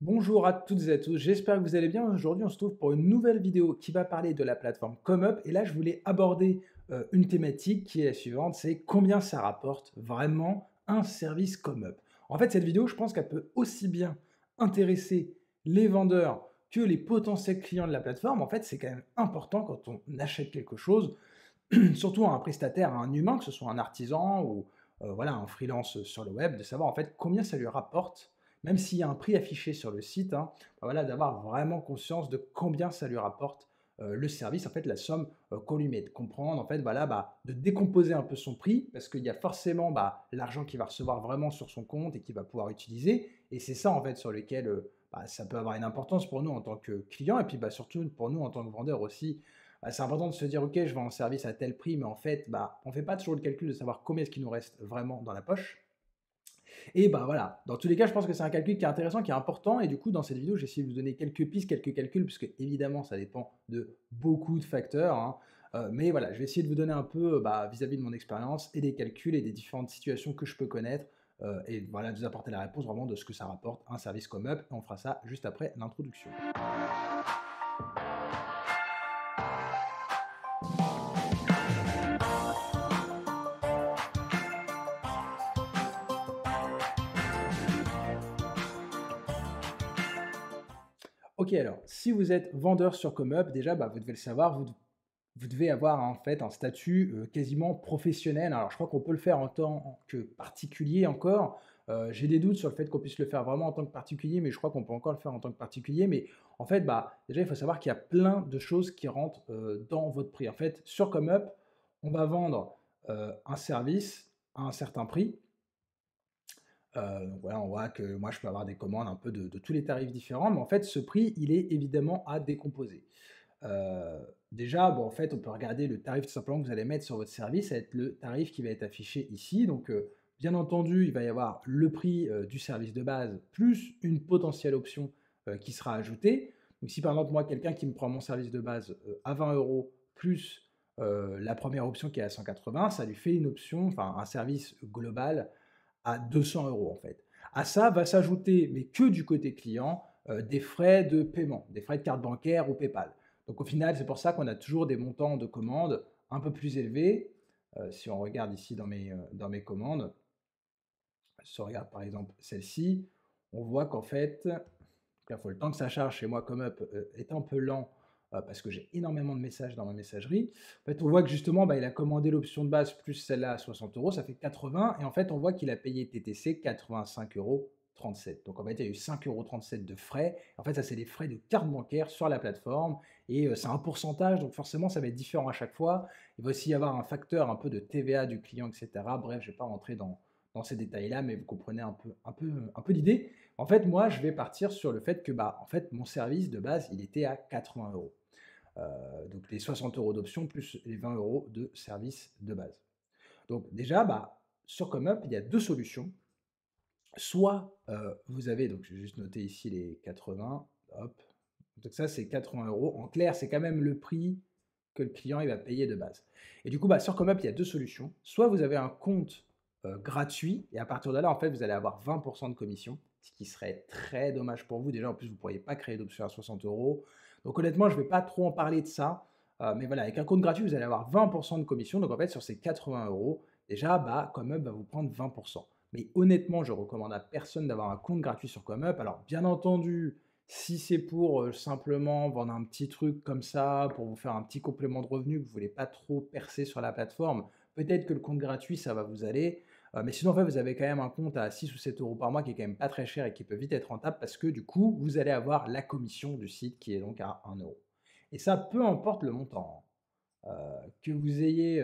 Bonjour à toutes et à tous, j'espère que vous allez bien. Aujourd'hui, on se trouve pour une nouvelle vidéo qui va parler de la plateforme ComeUp. Et là, je voulais aborder une thématique qui est la suivante, c'est combien ça rapporte vraiment un service ComeUp. En fait, cette vidéo, je pense qu'elle peut aussi bien intéresser les vendeurs que les potentiels clients de la plateforme. En fait, c'est quand même important quand on achète quelque chose, surtout à un prestataire, à un humain, que ce soit un artisan ou voilà, un freelance sur le web, de savoir en fait combien ça lui rapporte, même s'il y a un prix affiché sur le site, hein, bah voilà, d'avoir vraiment conscience de combien ça lui rapporte le service, en fait, la somme qu'on lui met, de comprendre, en fait, voilà, bah, de décomposer un peu son prix, parce qu'il y a forcément bah, l'argent qu'il va recevoir vraiment sur son compte et qu'il va pouvoir utiliser, et c'est ça, en fait, sur lequel bah, ça peut avoir une importance pour nous en tant que client, et puis bah, surtout pour nous en tant que vendeur aussi. Bah, c'est important de se dire, ok, je vends un service à tel prix, mais en fait, bah, on ne fait pas toujours le calcul de savoir combien est-ce qu'il nous reste vraiment dans la poche. Et bah voilà, dans tous les cas, je pense que c'est un calcul qui est intéressant, qui est important. Et du coup, dans cette vidéo, j'ai essayé de vous donner quelques pistes, quelques calculs, puisque évidemment, ça dépend de beaucoup de facteurs, hein. Mais voilà, je vais essayer de vous donner un peu bah, vis-à-vis de mon expérience et des calculs et des différentes situations que je peux connaître. Et voilà, de vous apporter la réponse vraiment de ce que ça rapporte un service comme Up. Et on fera ça juste après l'introduction. Ok, alors, si vous êtes vendeur sur ComeUp, déjà, bah, vous devez le savoir, vous devez avoir en fait un statut quasiment professionnel. Alors, je crois qu'on peut le faire en tant que particulier encore. J'ai des doutes sur le fait qu'on puisse le faire vraiment en tant que particulier, mais je crois qu'on peut encore le faire en tant que particulier. Mais en fait, bah, déjà, il faut savoir qu'il y a plein de choses qui rentrent dans votre prix. En fait, sur ComeUp, on va vendre un service à un certain prix. Donc voilà, on voit que moi, je peux avoir des commandes un peu de tous les tarifs différents, mais en fait, ce prix, il est évidemment à décomposer. Déjà, bon, en fait, on peut regarder le tarif tout simplement que vous allez mettre sur votre service, ça va être le tarif qui va être affiché ici. Donc, bien entendu, il va y avoir le prix du service de base plus une potentielle option qui sera ajoutée. Donc, si par exemple, moi, quelqu'un qui me prend mon service de base à 20 euros plus la première option qui est à 180, ça lui fait une option, enfin un service global à 200 euros en fait. À ça va s'ajouter, mais que du côté client, des frais de paiement, des frais de carte bancaire ou PayPal. Donc au final, c'est pour ça qu'on a toujours des montants de commandes un peu plus élevés. Si on regarde ici dans mes commandes, si on regarde par exemple celle-ci, on voit qu'en fait, il faut le temps que ça charge chez moi comme up est un peu lent parce que j'ai énormément de messages dans ma messagerie. En fait, on voit que justement, bah, il a commandé l'option de base plus celle-là à 60 euros, ça fait 80. Et en fait, on voit qu'il a payé TTC 85,37 euros. Donc en fait, il y a eu 5,37 € de frais. En fait, ça, c'est les frais de carte bancaire sur la plateforme. Et c'est un pourcentage, donc forcément, ça va être différent à chaque fois. Il va aussi y avoir un facteur un peu de TVA du client, etc. Bref, je ne vais pas rentrer dans ces détails-là, mais vous comprenez un peu l'idée. En fait, moi, je vais partir sur le fait que, bah, en fait, mon service de base, il était à 80 euros. Donc les 60 euros d'option plus les 20 euros de service de base. Donc déjà, bah, sur ComeUp, il y a deux solutions. Soit vous avez, donc je vais juste noter ici les 80, hop. Donc ça, c'est 80 euros. En clair, c'est quand même le prix que le client il va payer de base. Et du coup, bah, sur ComeUp, il y a deux solutions. Soit vous avez un compte gratuit, et à partir de là, en fait, vous allez avoir 20% de commission, ce qui serait très dommage pour vous. Déjà, en plus, vous ne pourriez pas créer d'option à 60 euros. Donc honnêtement, je ne vais pas trop en parler de ça. Mais voilà, avec un compte gratuit, vous allez avoir 20% de commission. Donc en fait, sur ces 80 euros, déjà, bah, ComeUp va vous prendre 20%. Mais honnêtement, je recommande à personne d'avoir un compte gratuit sur ComeUp. Alors, bien entendu, si c'est pour simplement vendre un petit truc comme ça, pour vous faire un petit complément de revenu, que vous ne voulez pas trop percer sur la plateforme, peut-être que le compte gratuit, ça va vous aller. Mais sinon, en fait, vous avez quand même un compte à 6 ou 7 euros par mois qui est quand même pas très cher et qui peut vite être rentable parce que du coup, vous allez avoir la commission du site qui est donc à 1 euro. Et ça, peu importe le montant, hein. Que vous ayez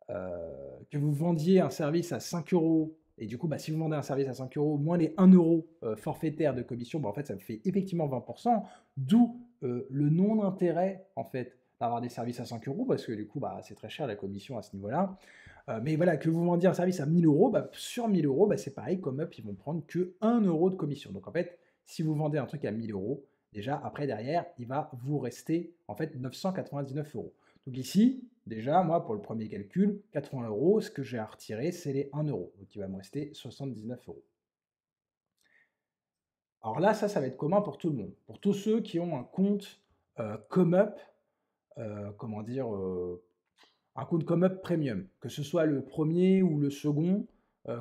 que vous vendiez un service à 5 euros, et du coup, bah, si vous vendez un service à 5 euros, moins les 1 euro forfaitaire de commission, bah, en fait, ça me fait effectivement 20%, d'où le non-intérêt, en fait, d'avoir des services à 5 euros, parce que du coup, bah, c'est très cher la commission à ce niveau-là. Mais voilà, que vous vendiez un service à 1000 euros, bah, sur 1000 euros, bah, c'est pareil, comme Up, ils vont prendre que 1 euro de commission. Donc en fait, si vous vendez un truc à 1000 euros, déjà, après, derrière, il va vous rester en fait 999 euros. Donc ici, déjà, moi, pour le premier calcul, 80 euros, ce que j'ai à retirer, c'est les 1 euro. Donc il va me rester 79 euros. Alors là, ça va être commun pour tout le monde. Pour tous ceux qui ont un compte, ComeUp, comment dire? Un compte ComeUp Premium, que ce soit le premier ou le second,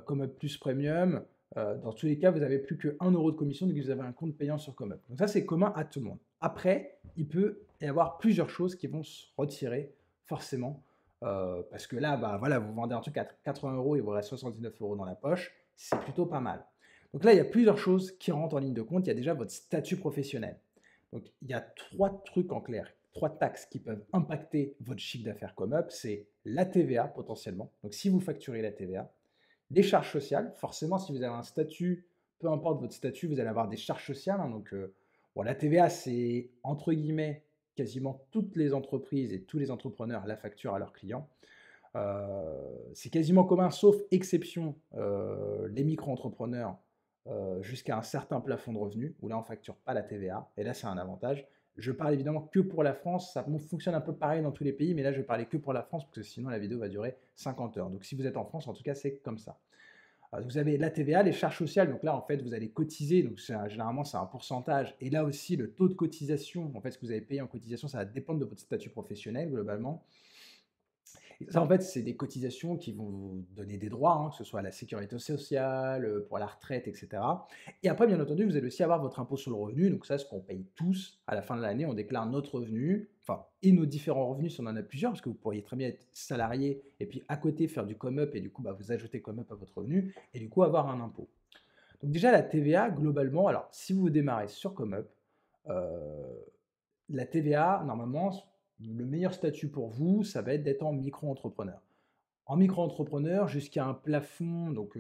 ComeUp Plus Premium, dans tous les cas, vous avez plus que 1 € de commission dès que vous avez un compte payant sur ComeUp. Donc ça, c'est commun à tout le monde. Après, il peut y avoir plusieurs choses qui vont se retirer forcément, parce que là, bah, voilà, vous vendez un truc à 80 € et il vous reste 79 € dans la poche, c'est plutôt pas mal. Donc là, il y a plusieurs choses qui rentrent en ligne de compte. Il y a déjà votre statut professionnel. Donc il y a 3 trucs en clair, 3 taxes qui peuvent impacter votre chiffre d'affaires ComeUp, c'est la TVA potentiellement, donc si vous facturez la TVA, les charges sociales, forcément si vous avez un statut, peu importe votre statut, vous allez avoir des charges sociales, hein, donc bon, la TVA c'est entre guillemets quasiment toutes les entreprises et tous les entrepreneurs la facturent à leurs clients. C'est quasiment commun, sauf exception, les micro-entrepreneurs jusqu'à un certain plafond de revenus, où là on ne facture pas la TVA, et là c'est un avantage. Je parle évidemment que pour la France, ça fonctionne un peu pareil dans tous les pays, mais là je vais parler que pour la France, parce que sinon la vidéo va durer 50 heures. Donc si vous êtes en France, en tout cas c'est comme ça. Vous avez la TVA, les charges sociales, donc là en fait vous allez cotiser, donc généralement c'est un pourcentage, et là aussi le taux de cotisation, en fait ce que vous avez payé en cotisation, ça va dépendre de votre statut professionnel globalement. Ça, en fait, c'est des cotisations qui vont vous donner des droits, hein, que ce soit à la sécurité sociale, pour la retraite, et cetera. Et après, bien entendu, vous allez aussi avoir votre impôt sur le revenu. Donc ça, ce qu'on paye tous à la fin de l'année, on déclare notre revenu, enfin, et nos différents revenus si on en a plusieurs, parce que vous pourriez très bien être salarié et puis à côté faire du ComeUp et du coup, bah, vous ajoutez ComeUp à votre revenu et du coup avoir un impôt. Donc déjà, la TVA, globalement, alors si vous démarrez sur ComeUp, la TVA, normalement, le meilleur statut pour vous, ça va être d'être en micro-entrepreneur. En micro-entrepreneur, jusqu'à un plafond, donc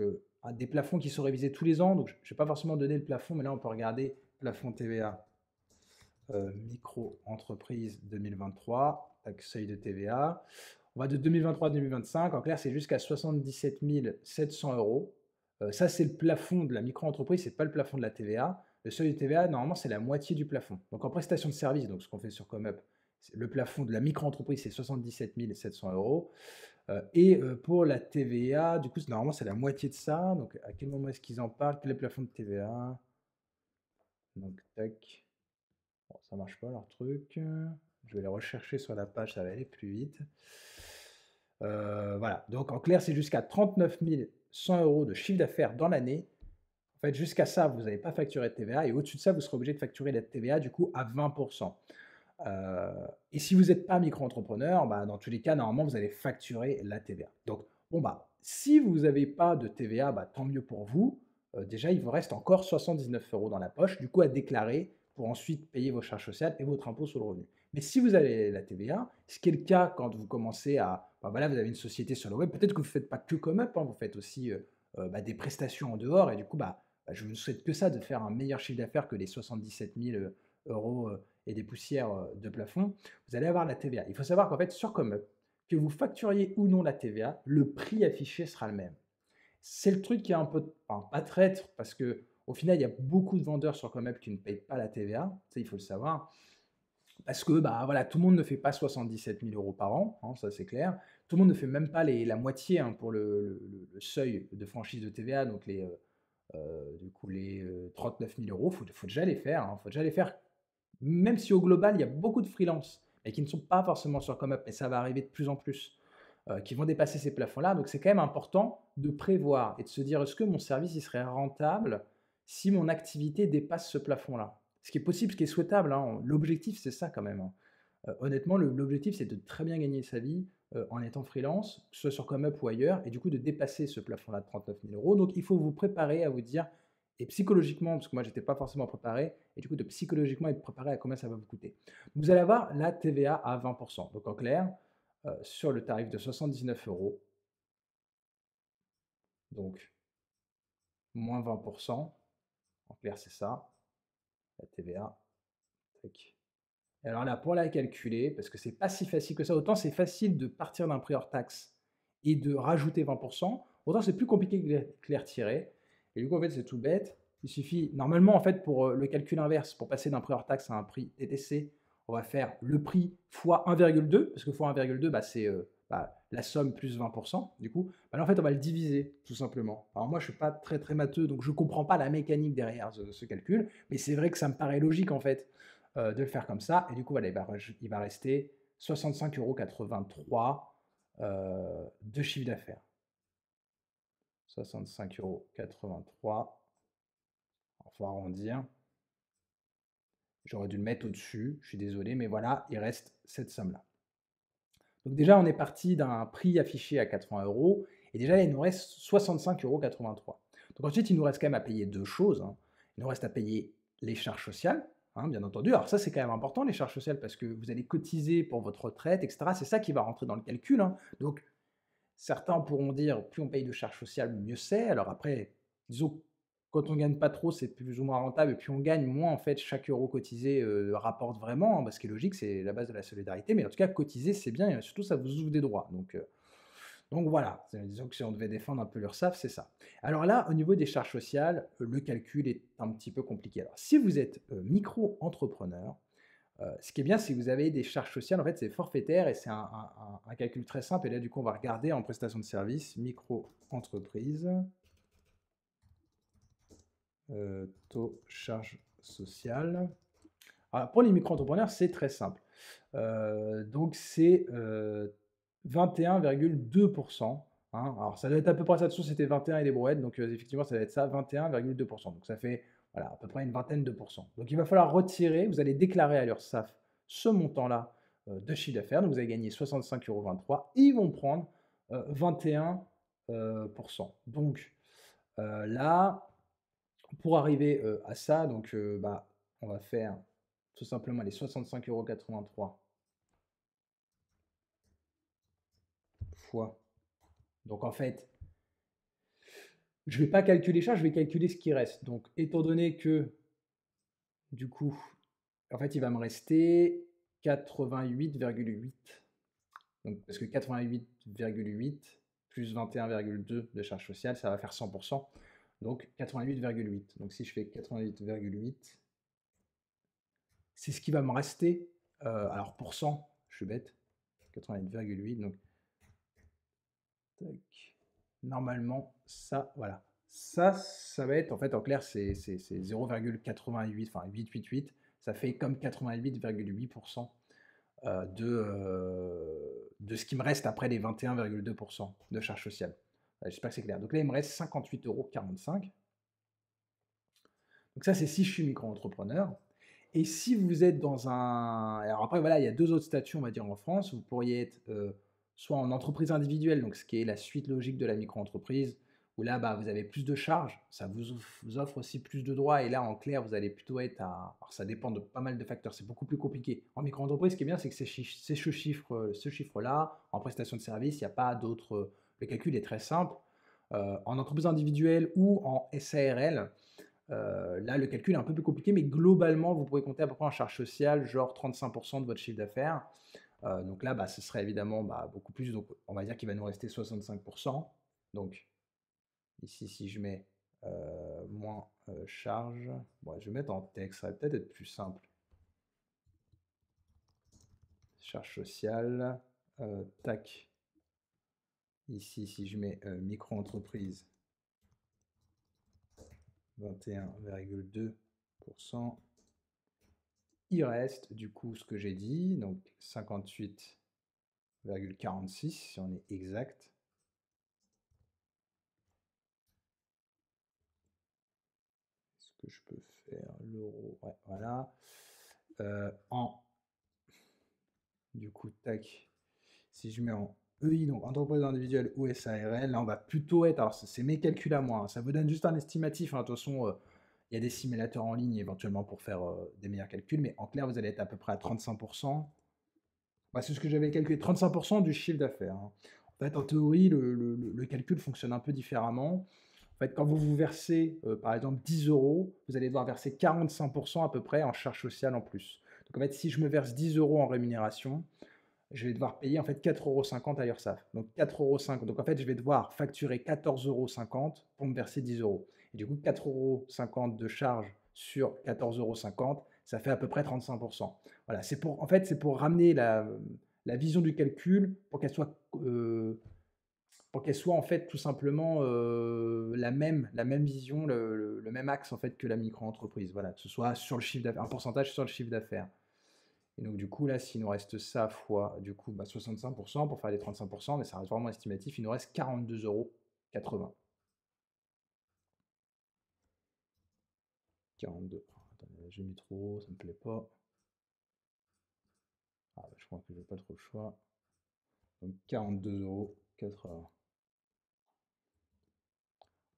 des plafonds qui sont révisés tous les ans. Donc je ne vais pas forcément donner le plafond, mais là on peut regarder plafond TVA micro-entreprise 2023, avec seuil de TVA. On va de 2023 à 2025. En clair, c'est jusqu'à 77 700 euros. Ça, c'est le plafond de la micro-entreprise, ce n'est pas le plafond de la TVA. Le seuil de TVA, normalement, c'est la moitié du plafond. Donc en prestation de service, donc ce qu'on fait sur ComeUp, le plafond de la micro-entreprise, c'est 77 700 euros. Pour la TVA, du coup, normalement, c'est la moitié de ça. Donc, à quel moment est-ce qu'ils en parlent? Quel est le plafond de TVA? Donc, tac. Bon, ça marche pas leur truc. Je vais les rechercher sur la page, ça va aller plus vite. Voilà. Donc, en clair, c'est jusqu'à 39 100 euros de chiffre d'affaires dans l'année. En fait, jusqu'à ça, vous n'avez pas facturé de TVA. Et au-dessus de ça, vous serez obligé de facturer la TVA, du coup, à 20%. Et si vous n'êtes pas micro-entrepreneur, bah, dans tous les cas, normalement, vous allez facturer la TVA. Donc, bon, bah, si vous n'avez pas de TVA, bah, tant mieux pour vous. Déjà, il vous reste encore 79 euros dans la poche, du coup, à déclarer pour ensuite payer vos charges sociales et votre impôt sur le revenu. Mais si vous avez la TVA, ce qui est le cas quand vous commencez à, bah, voilà, vous avez une société sur le web, peut-être que vous ne faites pas que ComeUp, hein, vous faites aussi bah, des prestations en dehors, et du coup, je ne vous souhaite que ça, de faire un meilleur chiffre d'affaires que les 77 000 euros et des poussières de plafond, vous allez avoir la TVA. Il faut savoir qu'en fait, sur ComeUp, que vous facturiez ou non la TVA, le prix affiché sera le même. C'est le truc qui est un peu, enfin, pas traître, parce que au final, il y a beaucoup de vendeurs sur ComeUp qui ne payent pas la TVA, ça il faut le savoir, parce que bah, voilà, tout le monde ne fait pas 77 000 euros par an, hein, ça c'est clair. Tout le monde ne fait même pas la moitié, hein, pour le seuil de franchise de TVA, donc du coup, les 39 000 euros, il faut déjà les faire. Il faut déjà les faire, même si au global, il y a beaucoup de freelances et qui ne sont pas forcément sur ComeUp, mais ça va arriver de plus en plus, qui vont dépasser ces plafonds-là. Donc, c'est quand même important de prévoir et de se dire, est-ce que mon service il serait rentable si mon activité dépasse ce plafond-là? Ce qui est possible, ce qui est souhaitable, hein. L'objectif, c'est ça quand même, hein. Honnêtement, l'objectif, c'est de très bien gagner sa vie en étant freelance, que ce soit sur ComeUp ou ailleurs, et du coup de dépasser ce plafond-là de 39 000 euros. Donc, il faut vous préparer à vous dire, et psychologiquement, parce que moi, j'étais pas forcément préparé, et du coup, de psychologiquement être préparé à combien ça va vous coûter. Vous allez avoir la TVA à 20%. Donc, en clair, sur le tarif de 79 euros, donc moins 20%, en clair, c'est ça, la TVA. Tac. Et alors là, pour la calculer, parce que c'est pas si facile que ça, autant c'est facile de partir d'un prix hors taxe et de rajouter 20%, autant c'est plus compliqué que les retirer. Et du coup, en fait, c'est tout bête. Il suffit, normalement, en fait, pour le calcul inverse, pour passer d'un prix hors taxe à un prix TTC, on va faire le prix fois 1,2, parce que fois 1,2, bah, c'est bah, la somme plus 20%, du coup, bah, là, en fait, on va le diviser, tout simplement. Alors moi, je suis pas très, très matheux, donc je comprends pas la mécanique derrière ce calcul, mais c'est vrai que ça me paraît logique, en fait, de le faire comme ça. Et du coup, voilà, il va rester 65,83 de chiffre d'affaires. 65,83 €, il faut arrondir. J'aurais dû le mettre au-dessus, je suis désolé, mais voilà, il reste cette somme-là. Donc déjà, on est parti d'un prix affiché à 80 euros, et déjà, il nous reste 65,83 €. Donc ensuite, il nous reste quand même à payer deux choses, hein. Il nous reste à payer les charges sociales, hein, bien entendu. Alors ça, c'est quand même important, les charges sociales, parce que vous allez cotiser pour votre retraite, etc. C'est ça qui va rentrer dans le calcul, hein. Donc certains pourront dire: «Plus on paye de charges sociales, mieux c'est». Alors après, disons que quand on gagne pas trop, c'est plus ou moins rentable, et puis on gagne moins, en fait, chaque euro cotisé, rapporte vraiment, hein. Bah, ce qui est logique, c'est la base de la solidarité, mais en tout cas, cotiser, c'est bien, et surtout ça vous ouvre des droits, donc voilà, disons que si on devait défendre un peu l'URSSAF, c'est ça. Alors là, au niveau des charges sociales, le calcul est un petit peu compliqué. Alors si vous êtes, micro-entrepreneur, ce qui est bien, c'est que vous avez des charges sociales, en fait, c'est forfaitaire, et c'est un calcul très simple. Et là, du coup, on va regarder en prestation de service, micro-entreprise, taux charge sociale. Alors, pour les micro-entrepreneurs, c'est très simple. Donc, c'est 21,2%, hein. Alors, ça doit être à peu près ça. De toute façon, c'était 21 et des brouettes. Donc, effectivement, ça va être ça, 21,2%. Donc, ça fait voilà, à peu près une vingtaine de pourcents. Donc, il va falloir retirer. Vous allez déclarer à l'URSSAF ce montant-là de chiffre d'affaires. Donc, vous avez gagné 65,23 €. Ils vont prendre 21%. Donc, là, pour arriver à ça, donc, bah, on va faire tout simplement les 65,83 € fois. Donc en fait, je ne vais pas calculer les charges, je vais calculer ce qui reste. Donc étant donné que, du coup, en fait, il va me rester 88,8. Donc, parce que 88,8 plus 21,2 de charges sociales, ça va faire 100%. Donc 88,8. Donc si je fais 88,8, c'est ce qui va me rester. Alors pour 100, je suis bête. 88,8. Donc tac. Normalement, ça, voilà. Ça va être, en fait, en clair, c'est 0,88, enfin 888. Ça fait comme 88,8% de ce qui me reste après les 21,2% de charges sociales. J'espère que c'est clair. Donc là, il me reste 58,45 €. Donc ça, c'est si je suis micro-entrepreneur. Et si vous êtes dans un... Alors après, voilà, il y a deux autres statuts, on va dire, en France. Vous pourriez être soit en entreprise individuelle, donc ce qui est la suite logique de la micro-entreprise, où là, bah, vous avez plus de charges, ça vous offre aussi plus de droits, et là, en clair, vous allez plutôt être à... Alors ça dépend de pas mal de facteurs, c'est beaucoup plus compliqué. En micro-entreprise, ce qui est bien, c'est que c'est ce chiffre-là, en prestation de service, il n'y a pas d'autre... Le calcul est très simple. En entreprise individuelle ou en SARL, là, le calcul est un peu plus compliqué, mais globalement, vous pouvez compter à peu près en charge sociale, genre 35% de votre chiffre d'affaires. Donc là, bah, ce serait évidemment bah, beaucoup plus. Donc, on va dire qu'il va nous rester 65%. Donc, ici, si je mets moins charge, bon, je vais mettre en texte, ça va peut-être être plus simple. Charge sociale, tac. Ici, si je mets micro-entreprise, 21,2%. Il reste du coup ce que j'ai dit, donc 58,46 si on est exact. Est-ce que je peux faire l'euro? Ouais, voilà. En du coup, tac. Si je mets en EI, donc entreprise individuelle ou SARL, là on va plutôt être. Alors c'est mes calculs à moi, hein, ça vous donne juste un estimatif, hein. De toute façon, il y a des simulateurs en ligne éventuellement pour faire des meilleurs calculs, mais en clair, vous allez être à peu près à 35%. Bah, c'est ce que j'avais calculé, 35% du chiffre d'affaires, hein. En fait, en théorie, le calcul fonctionne un peu différemment. En fait, quand vous vous versez, par exemple 10 euros, vous allez devoir verser 45% à peu près en charges sociales en plus. Donc en fait, si je me verse 10 euros en rémunération, je vais devoir payer en fait 4,50 € à l'URSSAF. Donc 4,50 €. Donc en fait, je vais devoir facturer 14,50 € pour me verser 10 euros. Et du coup, 4,50 € de charge sur 14,50 €, ça fait à peu près 35%. Voilà, c'est pour, en fait, c'est pour ramener la vision du calcul pour qu'elle soit en fait tout simplement, la même vision, le même axe en fait que la micro-entreprise. Voilà, que ce soit sur le chiffre d'affaires un pourcentage sur le chiffre d'affaires. Et donc du coup là, s'il nous reste ça fois du coup, 65 pour faire les 35, mais ça reste vraiment estimatif, il nous reste 42,80 €. 42. Attendez, j'ai mis trop haut, ça me plaît pas. Ah bah, je crois que j'ai pas trop le choix. Donc 42,80 €.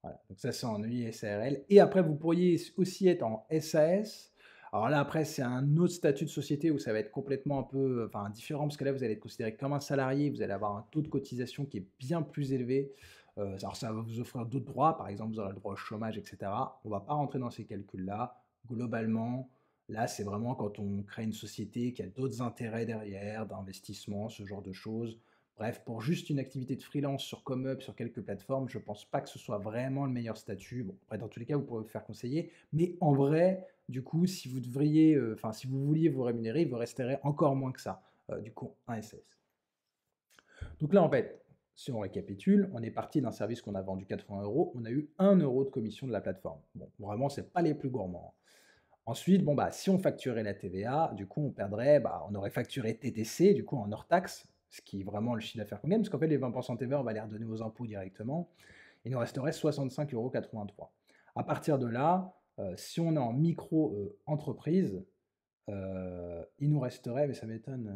Voilà, donc ça c'est en UISARL. Et après, vous pourriez aussi être en SAS. Alors là, après, c'est un autre statut de société où ça va être complètement un peu, enfin, différent, parce que là, vous allez être considéré comme un salarié, vous allez avoir un taux de cotisation qui est bien plus élevé. Alors ça va vous offrir d'autres droits, par exemple, vous aurez le droit au chômage, etc. On ne va pas rentrer dans ces calculs-là. Globalement, là, c'est vraiment quand on crée une société qui a d'autres intérêts derrière, d'investissement, ce genre de choses. Bref, pour juste une activité de freelance sur ComeUp, sur quelques plateformes, je pense pas que ce soit vraiment le meilleur statut. Bon, après, dans tous les cas, vous pourrez vous faire conseiller. Mais en vrai, du coup, si vous devriez, enfin, si vous vouliez vous rémunérer, il vous resterait encore moins que ça, du coup, un SS. Donc là, en fait, si on récapitule, on est parti d'un service qu'on a vendu 80 euros, on a eu 1 € de commission de la plateforme. Bon, vraiment, c'est pas les plus gourmands, hein. Ensuite, bon, bah, si on facturait la TVA, du coup, on perdrait, on aurait facturé TTC, du coup, en hors taxe, ce qui est vraiment le chiffre d'affaires qu'on gagne, parce qu'en fait, les 20% TVA, on va les redonner aux impôts directement. Il nous resterait 65,83 €. À partir de là, si on est en micro-entreprise, il nous resterait, mais ça m'étonne,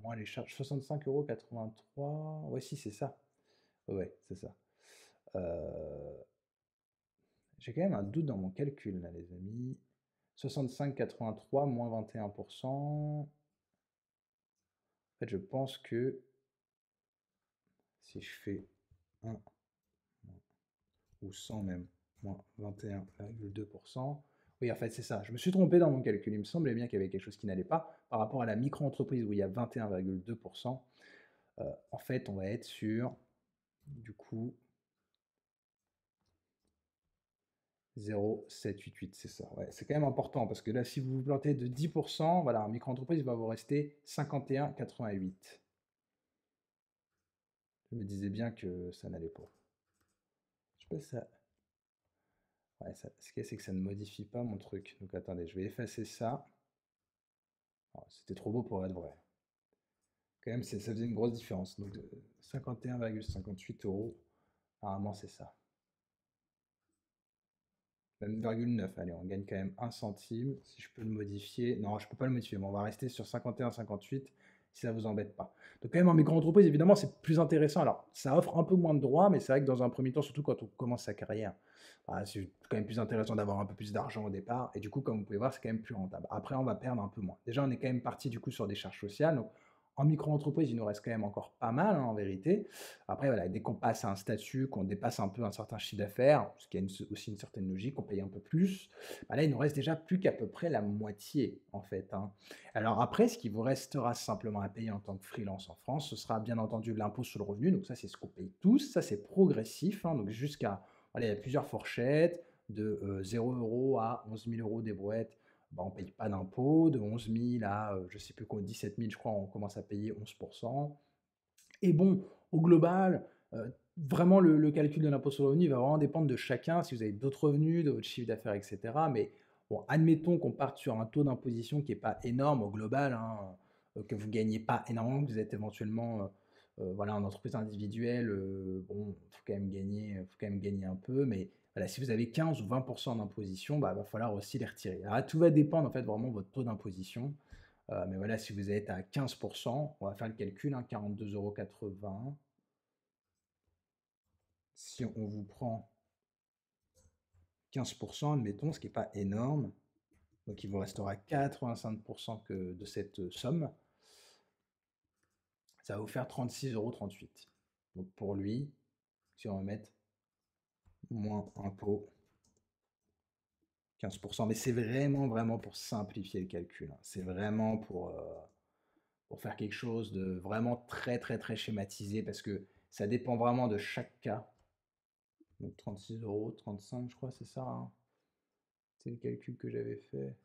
moins les charges, 65,83 €. Ouais, si, c'est ça. Ouais, c'est ça. Euh, j'ai quand même un doute dans mon calcul, là, les amis. 65,83 moins 21%. En fait, je pense que si je fais 1 ou 100 même, moins 21,2%. Oui, en fait, c'est ça. Je me suis trompé dans mon calcul. Il me semblait bien qu'il y avait quelque chose qui n'allait pas. Par rapport à la micro-entreprise où il y a 21,2%, en fait, on va être sur, du coup, 0,788, c'est ça. Ouais, c'est quand même important parce que là, si vous vous plantez de 10%, voilà, un micro-entreprise va vous rester 51,88. Je me disais bien que ça n'allait pas. Je sais pas si ça. Ouais, ce qu'il y a, c'est que ça ne modifie pas mon truc. Donc attendez, je vais effacer ça. Oh, c'était trop beau pour être vrai. Quand même, ça faisait une grosse différence. Donc 51,58 €. Apparemment, c'est ça. Même 0,9. Allez, on gagne quand même 1 centime. Si je peux le modifier. Non, je peux pas le modifier. Mais on va rester sur 51,58 si ça vous embête pas. Donc quand même, en micro-entreprise, évidemment, c'est plus intéressant. Alors, ça offre un peu moins de droits, mais c'est vrai que dans un premier temps, surtout quand on commence sa carrière, c'est quand même plus intéressant d'avoir un peu plus d'argent au départ. Et du coup, comme vous pouvez voir, c'est quand même plus rentable. Après, on va perdre un peu moins. Déjà, on est quand même parti du coup sur des charges sociales. Donc, en micro-entreprise, il nous reste quand même encore pas mal, hein, en vérité. Après, voilà, dès qu'on passe à un statut, qu'on dépasse un peu un certain chiffre d'affaires, ce qui a aussi une certaine logique, on paye un peu plus, là, il nous reste déjà plus qu'à peu près la moitié, en fait, hein. Alors après, ce qui vous restera simplement à payer en tant que freelance en France, ce sera bien entendu l'impôt sur le revenu. Donc ça, c'est ce qu'on paye tous. Ça, c'est progressif, hein, donc jusqu'à, voilà, il y a plusieurs fourchettes, de 0 € à 11 000 € des brouettes. On ne paye pas d'impôt. De 11 000 à, je ne sais plus quoi, 17 000, je crois, on commence à payer 11%. Et bon, au global, vraiment le calcul de l'impôt sur le revenu va vraiment dépendre de chacun, si vous avez d'autres revenus, de votre chiffre d'affaires, et cetera. Mais bon, admettons qu'on parte sur un taux d'imposition qui est pas énorme au global, hein, que vous gagnez pas énormément, que vous êtes éventuellement, voilà, en entreprise individuelle, bon, faut quand même gagner un peu. Mais voilà, si vous avez 15 ou 20 d'imposition, va falloir aussi les retirer. Alors tout va dépendre en fait vraiment de votre taux d'imposition. Mais voilà, si vous êtes à 15, on va faire le calcul, hein, 42,80 €. Si on vous prend 15, admettons, ce qui n'est pas énorme, donc il vous restera 85% de cette somme, ça va vous faire 36,38 €. Donc pour lui, si on va mettre moins impôt, 15%, mais c'est vraiment, vraiment pour simplifier le calcul, hein. C'est vraiment pour faire quelque chose de vraiment très, très, très schématisé, parce que ça dépend vraiment de chaque cas. Donc 36,35 €, je crois, c'est ça, hein. C'est le calcul que j'avais fait.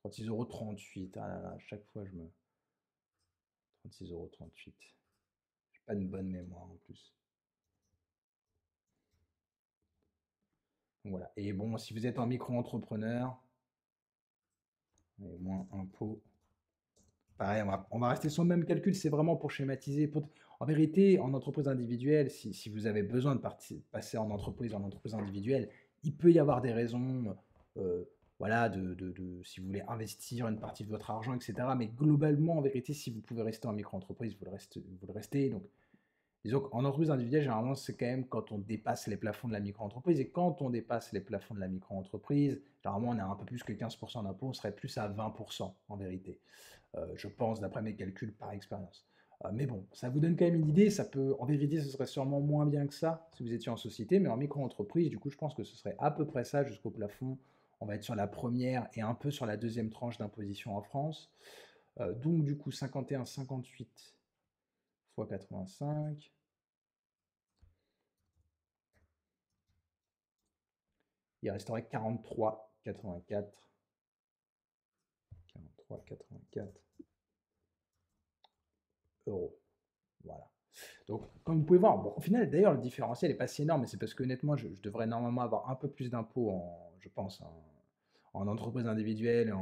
36,38 €. Ah là là, à chaque fois je me. 36,38 €. J'ai pas une bonne mémoire en plus. Donc voilà. Et bon, si vous êtes un micro-entrepreneur, et moins impôt. Pareil, on va rester sur le même calcul, c'est vraiment pour schématiser. En vérité, en entreprise individuelle, si vous avez besoin de passer en entreprise individuelle, il peut y avoir des raisons, voilà, si vous voulez investir une partie de votre argent, etc. Mais globalement, en vérité, si vous pouvez rester en micro-entreprise, vous le restez. Donc, disons qu'en entreprise individuelle, généralement, c'est quand même quand on dépasse les plafonds de la micro-entreprise. Et quand on dépasse les plafonds de la micro-entreprise, généralement, on a un peu plus que 15% d'impôt, on serait plus à 20% en vérité. Je pense, d'après mes calculs par expérience. Mais bon, ça vous donne quand même une idée. En vérité, ce serait sûrement moins bien que ça si vous étiez en société, mais en micro-entreprise, du coup, je pense que ce serait à peu près ça jusqu'au plafond. On va être sur la première et un peu sur la deuxième tranche d'imposition en France. Donc, du coup, 51,58 fois 85. Il resterait 43,84. 43,84 euros. Voilà. Donc, comme vous pouvez voir, bon, au final, d'ailleurs, le différentiel n'est pas si énorme, mais c'est parce que honnêtement, je devrais normalement avoir un peu plus d'impôts, je pense, en entreprise individuelle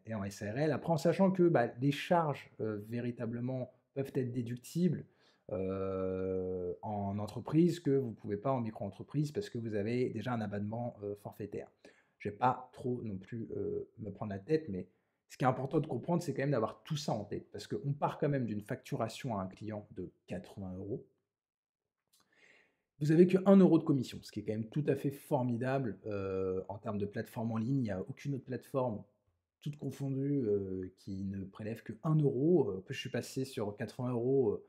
et en SARL. Après, en sachant que bah, les charges, véritablement, peuvent être déductibles en entreprise, que vous ne pouvez pas en micro-entreprise parce que vous avez déjà un abattement forfaitaire. Je ne vais pas trop non plus me prendre la tête, mais ce qui est important de comprendre, c'est quand même d'avoir tout ça en tête, parce qu'on part quand même d'une facturation à un client de 80 euros. Vous avez que 1 euro de commission, ce qui est quand même tout à fait formidable en termes de plateforme en ligne. Il n'y a aucune autre plateforme, toute confondue, qui ne prélève que 1 euro. Je suis passé sur 80 euros.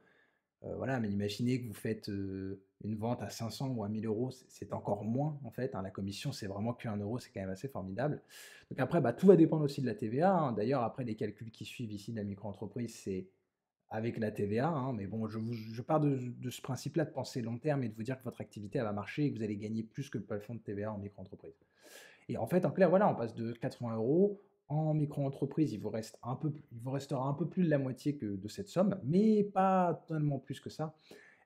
Voilà, mais imaginez que vous faites une vente à 500 ou à 1000 euros, c'est encore moins en fait, hein. La commission, c'est vraiment que 1 euro, c'est quand même assez formidable. Donc après, bah, tout va dépendre aussi de la TVA, hein. D'ailleurs, après, les calculs qui suivent ici de la micro-entreprise, c'est avec la TVA, hein. Mais bon, je pars de ce principe-là de penser long terme et de vous dire que votre activité elle va marcher et que vous allez gagner plus que le plafond de TVA en micro-entreprise. Et en fait, en clair, voilà, on passe de 80 euros. En micro-entreprise, il vous restera un peu plus de la moitié que de cette somme, mais pas tellement plus que ça.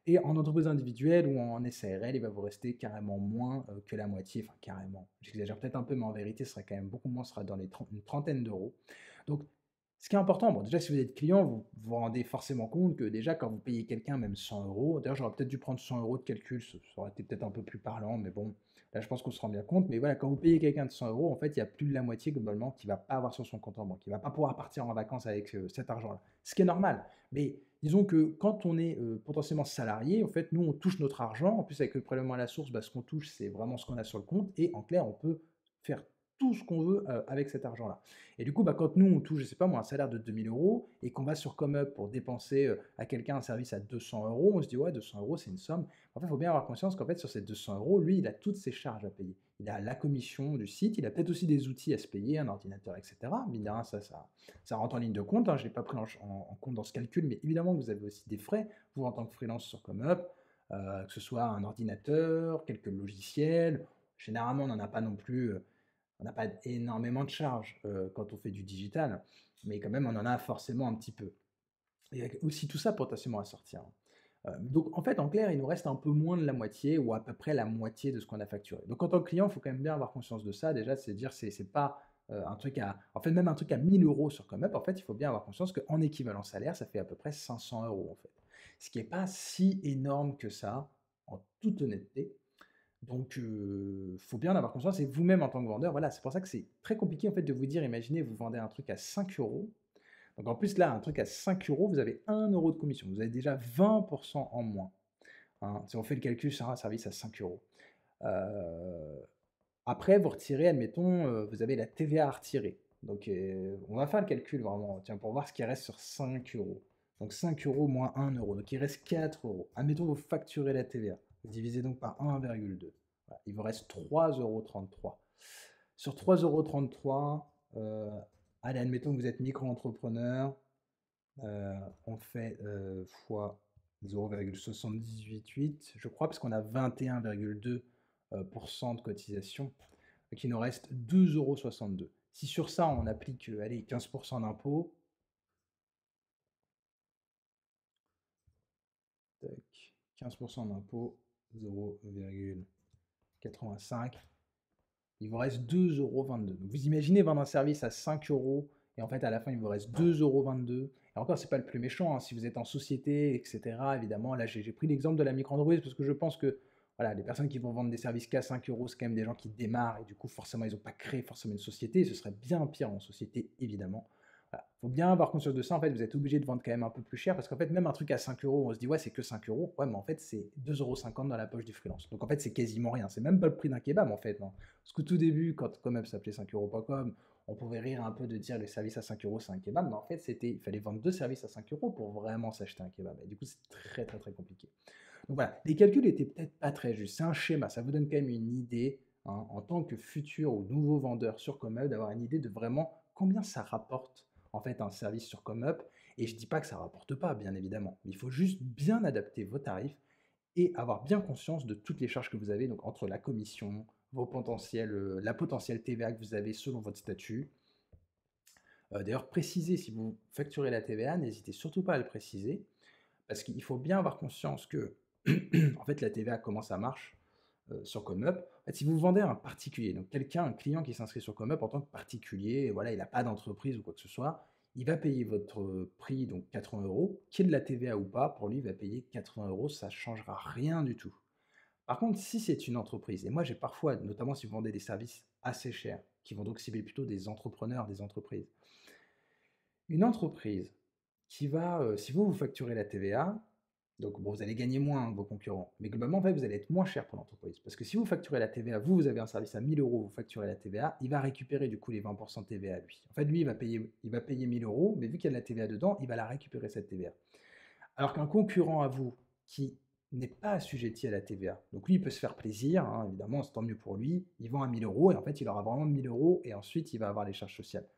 Et en entreprise individuelle ou en SARL, il va vous rester carrément moins que la moitié, enfin carrément, j'exagère peut-être un peu, mais en vérité, ce sera quand même beaucoup moins, ce sera dans une trentaine d'euros. Donc, ce qui est important, bon, déjà, si vous êtes client, vous vous rendez forcément compte que déjà, quand vous payez quelqu'un, même 100 euros, d'ailleurs, j'aurais peut-être dû prendre 100 euros de calcul, ça aurait été peut-être un peu plus parlant, mais bon, là, je pense qu'on se rend bien compte. Mais voilà, quand vous payez quelqu'un de 100 euros, en fait, il y a plus de la moitié, globalement, qui ne va pas avoir sur son compte en banque, qui ne va pas pouvoir partir en vacances avec cet argent-là. Ce qui est normal. Mais disons que quand on est potentiellement salarié, en fait, nous, on touche notre argent. En plus, avec le prélèvement à la source, bah, ce qu'on touche, c'est vraiment ce qu'on a sur le compte. Et en clair, on peut faire tout ce qu'on veut avec cet argent-là. Et du coup, bah, quand nous, on touche, je sais pas moi, un salaire de 2000 euros et qu'on va sur ComeUp pour dépenser à quelqu'un un service à 200 euros, on se dit, ouais, 200 euros, c'est une somme. En fait, il faut bien avoir conscience qu'en fait, sur ces 200 euros, lui, il a toutes ses charges à payer. Il a la commission du site, il a peut-être aussi des outils à se payer, un ordinateur, etc. Mine de rien, ça rentre en ligne de compte, hein. Je ne l'ai pas pris en compte dans ce calcul, mais évidemment que vous avez aussi des frais, vous en tant que freelance sur ComeUp, que ce soit un ordinateur, quelques logiciels. Généralement, on n'en a pas non plus, on n'a pas énormément de charges quand on fait du digital, mais quand même, on en a forcément un petit peu. Et avec aussi tout ça potentiellement à sortir, hein. Donc en fait, en clair, il nous reste un peu moins de la moitié ou à peu près la moitié de ce qu'on a facturé. Donc en tant que client, il faut quand même bien avoir conscience de ça. Déjà, c'est dire c'est pas un truc en fait, même un truc à 1000 euros sur ComeUp, en fait, il faut bien avoir conscience qu'en équivalent salaire, ça fait à peu près 500 euros en fait. Ce qui n'est pas si énorme que ça, en toute honnêteté. Donc, faut bien en avoir conscience et vous-même en tant que vendeur, voilà, c'est pour ça que c'est très compliqué en fait de vous dire, imaginez, vous vendez un truc à 5 euros. Donc en plus là, un truc à 5 euros, vous avez 1 euro de commission. Vous avez déjà 20% en moins, hein. Si on fait le calcul sur un service à 5 euros. Euh, Après, vous retirez, admettons, vous avez la TVA à retirer. Donc on va faire le calcul vraiment, tiens, pour voir ce qui reste sur 5 euros. Donc 5 euros moins 1 euro. Donc il reste 4 euros. Admettons, vous facturez la TVA. Vous divisez donc par 1,2. Voilà, il vous reste 3,33 €. Sur 3,33 €, allez, admettons que vous êtes micro-entrepreneur. On fait fois 0,788, je crois, parce qu'on a 21,2 de cotisation. Donc il nous reste 2,62 €. Si sur ça, on applique allez, 15% d'impôt, 15% d'impôt, 0,85. Il vous reste 2,22 €. Donc vous imaginez vendre un service à 5 euros et en fait à la fin il vous reste 2,22 €. Et encore, c'est pas le plus méchant, hein. Si vous êtes en société, etc., évidemment, là j'ai pris l'exemple de la micro-entreprise parce que je pense que voilà, les personnes qui vont vendre des services qu'à 5 euros, c'est quand même des gens qui démarrent et du coup, forcément, ils n'ont pas créé forcément une société. Ce serait bien pire en société, évidemment. Il faut bien avoir conscience de ça. En fait, vous êtes obligé de vendre quand même un peu plus cher parce qu'en fait, même un truc à 5 euros, on se dit, ouais, c'est que 5 euros. Ouais, mais en fait, c'est 2,50 € dans la poche du freelance. Donc en fait, c'est quasiment rien. C'est même pas le prix d'un kebab, en fait, non. Parce qu'au tout début, quand Comeup s'appelait 5euros.com, on pouvait rire un peu de dire les services à 5 euros, c'est un kebab. Mais en fait, il fallait vendre deux services à 5 euros pour vraiment s'acheter un kebab. Et du coup, c'est très, très, très compliqué. Donc voilà, les calculs étaient peut-être pas très justes. C'est un schéma, ça vous donne quand même une idée, hein, en tant que futur ou nouveau vendeur sur Comeup, d'avoir une idée de vraiment combien ça rapporte en fait un service sur Comeup. Et je dis pas que ça rapporte pas, bien évidemment, mais il faut juste bien adapter vos tarifs et avoir bien conscience de toutes les charges que vous avez, donc entre la commission, vos potentiels, la potentielle TVA que vous avez selon votre statut. D'ailleurs, précisez si vous facturez la TVA, n'hésitez surtout pas à le préciser, parce qu'il faut bien avoir conscience que, en fait, la TVA, comment ça marche sur Comeup. En fait, si vous vendez à un particulier, donc quelqu'un, un client qui s'inscrit sur Comeup en tant que particulier, voilà, il n'a pas d'entreprise ou quoi que ce soit, il va payer votre prix, donc 80 euros, qu'il y ait de la TVA ou pas, pour lui, il va payer 80 euros, ça ne changera rien du tout. Par contre, si c'est une entreprise, et moi j'ai parfois, notamment si vous vendez des services assez chers, qui vont donc cibler plutôt des entrepreneurs, des entreprises, une entreprise qui va, si vous facturez la TVA, donc bon, vous allez gagner moins que vos concurrents, mais globalement, en fait, vous allez être moins cher pour l'entreprise. Parce que si vous facturez la TVA, vous avez un service à 1000 euros, vous facturez la TVA, il va récupérer du coup les 20% de TVA lui. En fait, lui, il va payer 1000 euros, mais vu qu'il y a de la TVA dedans, il va la récupérer cette TVA. Alors qu'un concurrent à vous qui n'est pas assujetti à la TVA, donc lui, il peut se faire plaisir, hein, évidemment, c'est tant mieux pour lui, il vend à 1000 euros et en fait, il aura vraiment 1000 euros et ensuite, il va avoir les charges sociales.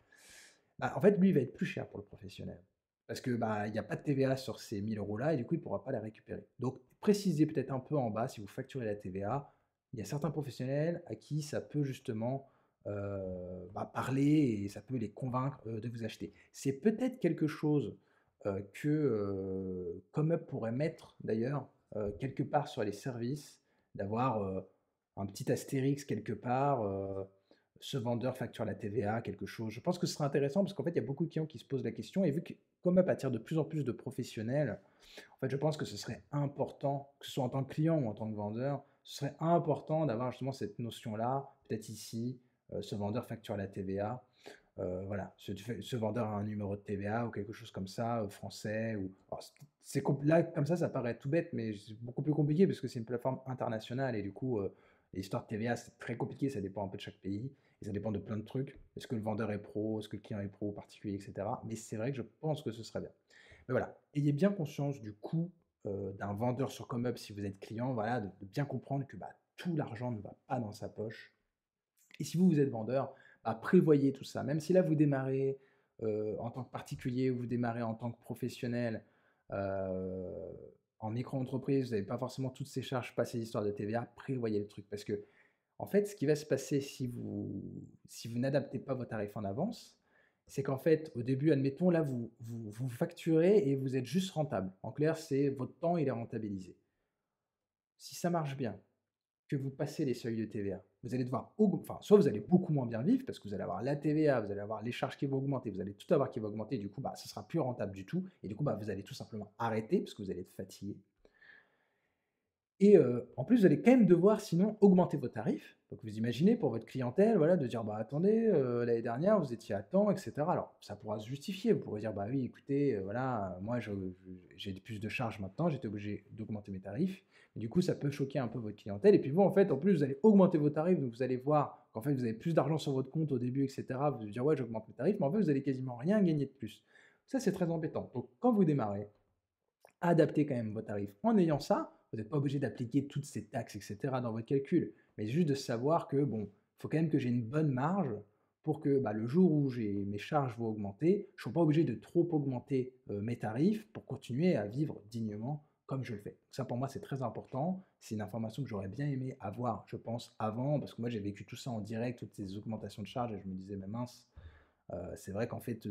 Bah, en fait, lui, il va être plus cher pour le professionnel. Parce que bah, il n'y a pas de TVA sur ces 1000 euros-là, et du coup, il ne pourra pas les récupérer. Donc, précisez peut-être un peu en bas, si vous facturez la TVA, il y a certains professionnels à qui ça peut justement parler et ça peut les convaincre de vous acheter. C'est peut-être quelque chose que Comeup pourrait mettre d'ailleurs quelque part sur les services, d'avoir un petit astérix quelque part. Ce vendeur facture la TVA, quelque chose. Je pense que ce serait intéressant parce qu'en fait, il y a beaucoup de clients qui se posent la question et vu que Comeup attire de plus en plus de professionnels, en fait, je pense que ce serait important, que ce soit en tant que client ou en tant que vendeur, ce serait important d'avoir justement cette notion-là. Peut-être ici, ce vendeur facture la TVA. Voilà, ce vendeur a un numéro de TVA ou quelque chose comme ça, français. Alors, là, comme ça paraît tout bête, mais c'est beaucoup plus compliqué parce que c'est une plateforme internationale et du coup, l'histoire de TVA, c'est très compliqué, ça dépend un peu de chaque pays et ça dépend de plein de trucs. Est-ce que le vendeur est pro, est-ce que le client est pro ou particulier, etc. Mais c'est vrai que je pense que ce serait bien. Mais voilà, ayez bien conscience du coût d'un vendeur sur Comeup si vous êtes client, voilà, de bien comprendre que bah, tout l'argent ne va pas dans sa poche. Et si vous êtes vendeur, bah, prévoyez tout ça. Même si là, vous démarrez en tant que particulier ou vous démarrez en tant que professionnel, euh, en micro-entreprise, vous n'avez pas forcément toutes ces charges, pas ces histoires de TVA, prévoyez le truc. Parce que, en fait, ce qui va se passer si vous n'adaptez pas vos tarifs en avance, c'est qu'en fait, au début, admettons, là, vous facturez et vous êtes juste rentable. En clair, c'est votre temps, il est rentabilisé. Si ça marche bien, que vous passez les seuils de TVA, vous allez devoir enfin, soit vous allez beaucoup moins bien vivre parce que vous allez avoir la TVA, vous allez avoir les charges qui vont augmenter, vous allez tout avoir qui va augmenter, et du coup, bah, ce sera plus rentable du tout, et du coup, bah, vous allez tout simplement arrêter parce que vous allez être fatigué. Et en plus, vous allez quand même devoir sinon augmenter vos tarifs. Donc vous imaginez pour votre clientèle, voilà, de dire: «Bah, attendez, l'année dernière vous étiez à temps» et cetera. Alors ça pourra se justifier, vous pourrez dire: «Bah oui, écoutez, voilà, moi j'ai plus de charges maintenant, j'étais obligé d'augmenter mes tarifs». Et du coup, ça peut choquer un peu votre clientèle et puis vous, en fait, en plus, vous allez augmenter vos tarifs, donc vous allez voir qu'en fait, vous avez plus d'argent sur votre compte au début et cetera. Vous allez dire: «Ouais, j'augmente mes tarifs», mais en fait, vous allez quasiment rien gagner de plus. Ça, c'est très embêtant. Donc quand vous démarrez, adaptez quand même vos tarifs. En ayant ça, vous n'êtes pas obligé d'appliquer toutes ces taxes, etc. dans votre calcul, mais juste de savoir que, bon, il faut quand même que j'ai une bonne marge pour que bah, le jour où mes charges vont augmenter, je ne sois pas obligé de trop augmenter mes tarifs pour continuer à vivre dignement comme je le fais. Ça, pour moi, c'est très important. C'est une information que j'aurais bien aimé avoir, je pense, avant, parce que moi, j'ai vécu tout ça en direct, toutes ces augmentations de charges, et je me disais, mais mince, c'est vrai qu'en fait,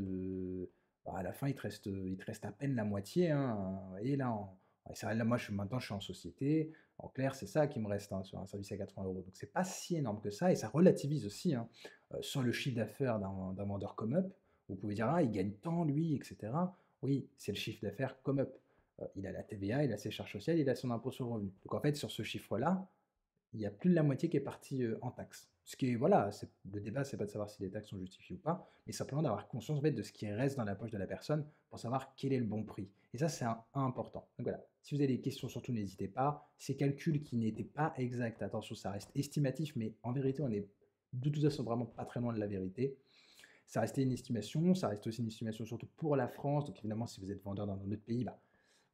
bah, à la fin, il te reste à peine la moitié, hein. Vous voyez, là, Et c'est vrai, là, moi, maintenant, je suis en société. En clair, c'est ça qui me reste hein, sur un service à 80 euros. Donc, c'est pas si énorme que ça. Et ça relativise aussi hein, sur le chiffre d'affaires d'un vendeur comme Up. Vous pouvez dire, ah, il gagne tant, lui, etc. Oui, c'est le chiffre d'affaires comme Up. Il a la TVA, il a ses charges sociales, il a son impôt sur le revenu. Donc, en fait, sur ce chiffre-là, il y a plus de la moitié qui est partie, en taxes. Ce qui est voilà, c'est le débat, c'est pas de savoir si les taxes sont justifiées ou pas, mais simplement d'avoir conscience, en fait, de ce qui reste dans la poche de la personne pour savoir quel est le bon prix et ça, c'est important. Donc voilà, si vous avez des questions, surtout n'hésitez pas. Ces calculs qui n'étaient pas exacts, attention, ça reste estimatif, mais en vérité, on est de toute façon vraiment pas très loin de la vérité. Ça restait une estimation, ça reste aussi une estimation surtout pour la France. Donc évidemment, si vous êtes vendeur dans un autre pays, bah,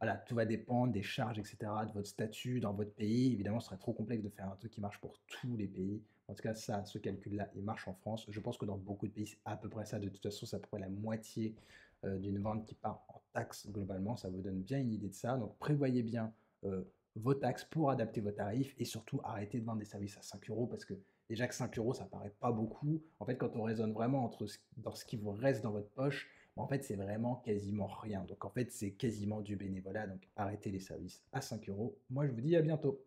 voilà, tout va dépendre des charges, etc., de votre statut dans votre pays. Évidemment, ce serait trop complexe de faire un truc qui marche pour tous les pays. En tout cas, ça, ce calcul-là, il marche en France. Je pense que dans beaucoup de pays, c'est à peu près ça. De toute façon, c'est à peu près la moitié d'une vente qui part en taxes globalement. Ça vous donne bien une idée de ça. Donc, prévoyez bien euh, vos taxes pour adapter vos tarifs et surtout arrêtez de vendre des services à 5 euros parce que déjà que 5 euros, ça paraît pas beaucoup. En fait, quand on raisonne vraiment dans ce qui vous reste dans votre poche, en fait, c'est vraiment quasiment rien. Donc, en fait, c'est quasiment du bénévolat. Donc, arrêtez les services à 5 euros. Moi, je vous dis à bientôt.